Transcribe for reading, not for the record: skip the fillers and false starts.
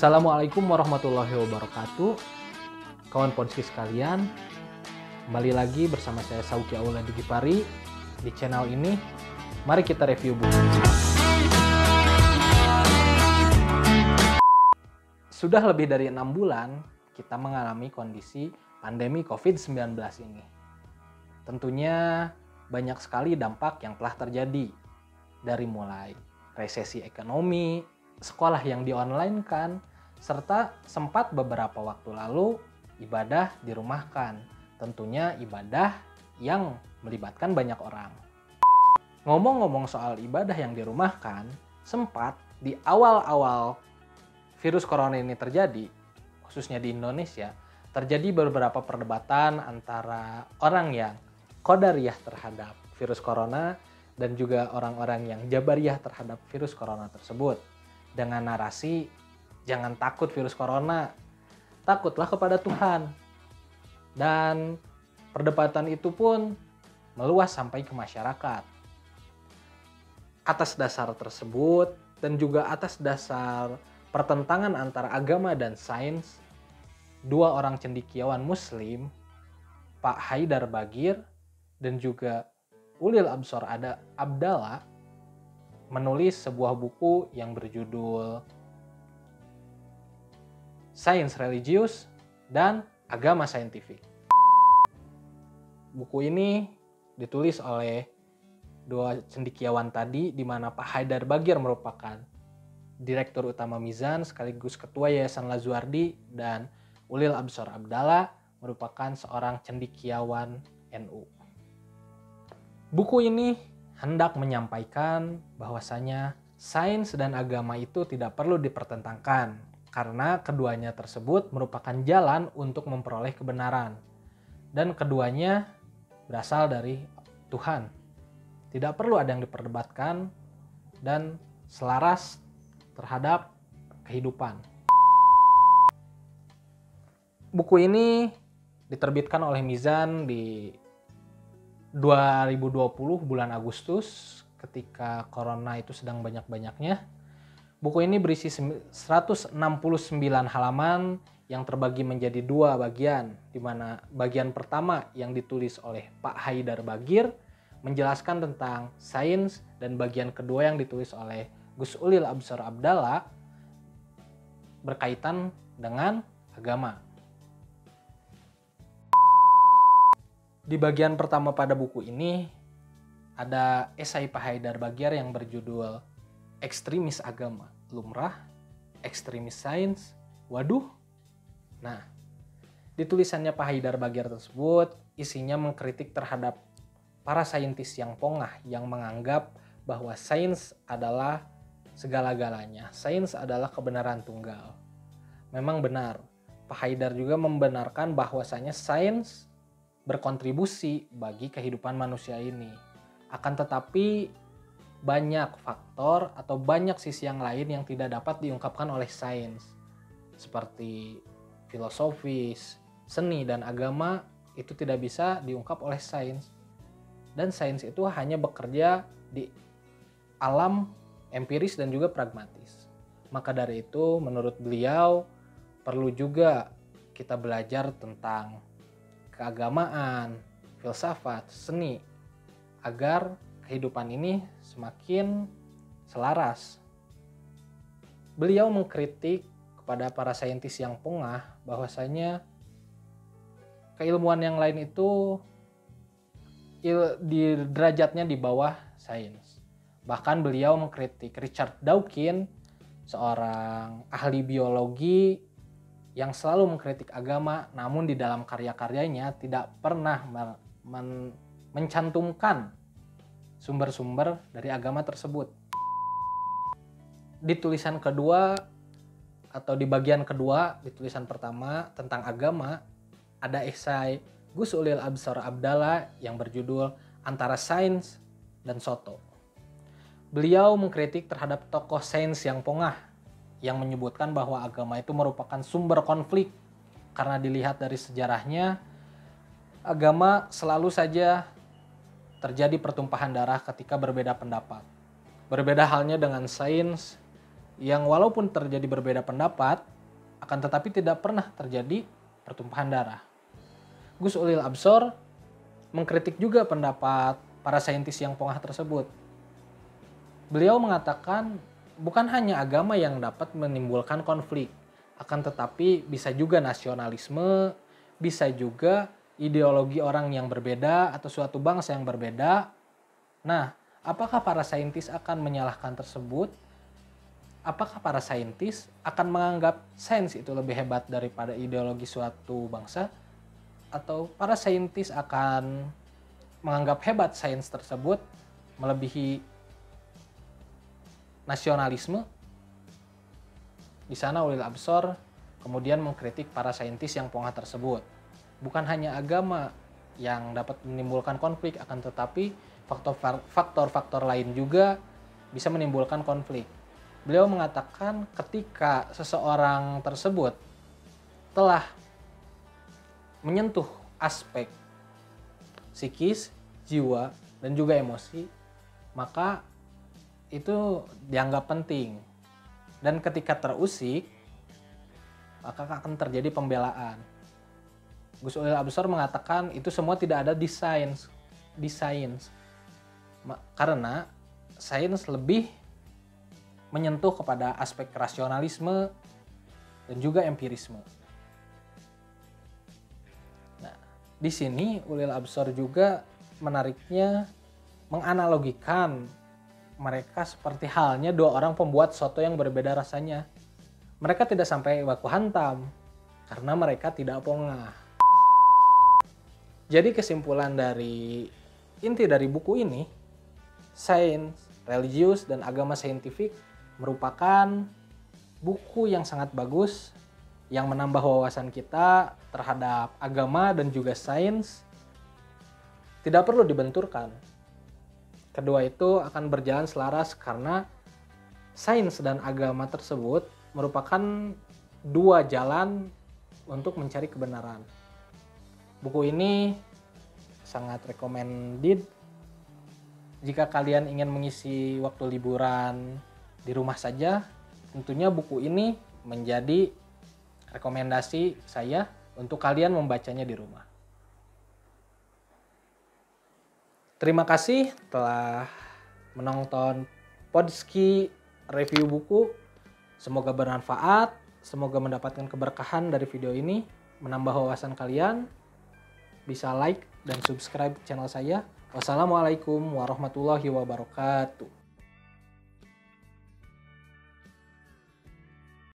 Assalamualaikum warahmatullahi wabarakatuh. Kawan Ponski sekalian, kembali lagi bersama saya Sauki Aula Digipari di channel ini. Mari kita review buku. Sudah lebih dari 6 bulan kita mengalami kondisi pandemi COVID-19 ini. Tentunya banyak sekali dampak yang telah terjadi, dari mulai resesi ekonomi, sekolah yang di-online-kan, serta sempat beberapa waktu lalu ibadah dirumahkan. Tentunya ibadah yang melibatkan banyak orang. Ngomong-ngomong soal ibadah yang dirumahkan, sempat di awal-awal virus corona ini terjadi, khususnya di Indonesia, terjadi beberapa perdebatan antara orang yang qadariyah terhadap virus corona dan juga orang-orang yang jabariyah terhadap virus corona tersebut. Dengan narasi, jangan takut virus corona, takutlah kepada Tuhan. Dan perdebatan itu pun meluas sampai ke masyarakat. Atas dasar tersebut dan juga atas dasar pertentangan antara agama dan sains, dua orang cendekiawan Muslim, Pak Haidar Bagir dan juga Ulil Absor Abdallah, menulis sebuah buku yang berjudul Sains Religius dan Agama Saintifik. Buku ini ditulis oleh dua cendekiawan tadi, di mana Pak Haidar Bagir merupakan Direktur Utama Mizan sekaligus Ketua Yayasan Lazuardi, dan Ulil Absor Abdallah merupakan seorang cendekiawan NU. Buku ini hendak menyampaikan bahwasanya sains dan agama itu tidak perlu dipertentangkan, karena keduanya tersebut merupakan jalan untuk memperoleh kebenaran, dan keduanya berasal dari Tuhan. Tidak perlu ada yang diperdebatkan dan selaras terhadap kehidupan. Buku ini diterbitkan oleh Mizan di 2020 bulan Agustus, ketika corona itu sedang banyak-banyaknya. Buku ini berisi 169 halaman yang terbagi menjadi dua bagian, di mana bagian pertama yang ditulis oleh Pak Haidar Bagir menjelaskan tentang sains, dan bagian kedua yang ditulis oleh Gus Ulil Absor Abdallah berkaitan dengan agama. Di bagian pertama pada buku ini ada esai Pak Haidar Bagir yang berjudul Ekstremis Agama, Lumrah, Ekstremis Sains, Waduh. Nah, di tulisannya Pak Haidar Bagir tersebut isinya mengkritik terhadap para saintis yang pongah, yang menganggap bahwa sains adalah segala-galanya. Sains adalah kebenaran tunggal. Memang benar, Pak Haidar juga membenarkan bahwasanya sains berkontribusi bagi kehidupan manusia ini. Akan tetapi banyak faktor atau banyak sisi yang lain yang tidak dapat diungkapkan oleh sains, seperti filosofis, seni, dan agama itu tidak bisa diungkap oleh sains. Dan sains itu hanya bekerja di alam empiris dan juga pragmatis. Maka dari itu menurut beliau perlu juga kita belajar tentang keagamaan, filsafat, seni, agar kehidupan ini semakin selaras. Beliau mengkritik kepada para saintis yang pongah bahwasanya keilmuan yang lain itu di derajatnya di bawah sains. Bahkan beliau mengkritik Richard Dawkins, seorang ahli biologi yang selalu mengkritik agama, namun di dalam karya-karyanya tidak pernah mencantumkan sumber-sumber dari agama tersebut. Di tulisan kedua atau di bagian kedua, di tulisan pertama tentang agama, ada esai Gus Ulil Absor Abdallah yang berjudul Antara Sains dan Soto. Beliau mengkritik terhadap tokoh sains yang pongah, yang menyebutkan bahwa agama itu merupakan sumber konflik, karena dilihat dari sejarahnya, agama selalu saja terjadi pertumpahan darah ketika berbeda pendapat. Berbeda halnya dengan sains yang walaupun terjadi berbeda pendapat, akan tetapi tidak pernah terjadi pertumpahan darah. Gus Ulil Absor mengkritik juga pendapat para saintis yang pongah tersebut. Beliau mengatakan bukan hanya agama yang dapat menimbulkan konflik, akan tetapi bisa juga nasionalisme, bisa juga ideologi orang yang berbeda atau suatu bangsa yang berbeda. Nah, apakah para saintis akan menyalahkan tersebut? Apakah para saintis akan menganggap sains itu lebih hebat daripada ideologi suatu bangsa? Atau para saintis akan menganggap hebat sains tersebut melebihi nasionalisme? Di sana Ulil Absor kemudian mengkritik para saintis yang pongah tersebut. Bukan hanya agama yang dapat menimbulkan konflik, akan tetapi faktor-faktor lain juga bisa menimbulkan konflik. Beliau mengatakan ketika seseorang tersebut telah menyentuh aspek psikis, jiwa, dan juga emosi, maka itu dianggap penting. Dan ketika terusik, maka akan terjadi pembelaan. Gus Ulil Absor mengatakan itu semua tidak ada di sains. Karena sains lebih menyentuh kepada aspek rasionalisme dan juga empirisme. Di sini Ulil Absor juga menariknya menganalogikan mereka seperti halnya dua orang pembuat soto yang berbeda rasanya. Mereka tidak sampai baku hantam karena mereka tidak pongah. Jadi kesimpulan dari inti dari buku ini, Sains, Religius, dan Agama Saintifik merupakan buku yang sangat bagus yang menambah wawasan kita terhadap agama dan juga sains. Tidak perlu dibenturkan. Kedua itu akan berjalan selaras karena sains dan agama tersebut merupakan dua jalan untuk mencari kebenaran. Buku ini sangat recommended jika kalian ingin mengisi waktu liburan di rumah saja. Tentunya buku ini menjadi rekomendasi saya untuk kalian membacanya di rumah. Terima kasih telah menonton Podski review buku. Semoga bermanfaat, semoga mendapatkan keberkahan dari video ini, menambah wawasan kalian. Bisa like dan subscribe channel saya. Wassalamualaikum warahmatullahi wabarakatuh.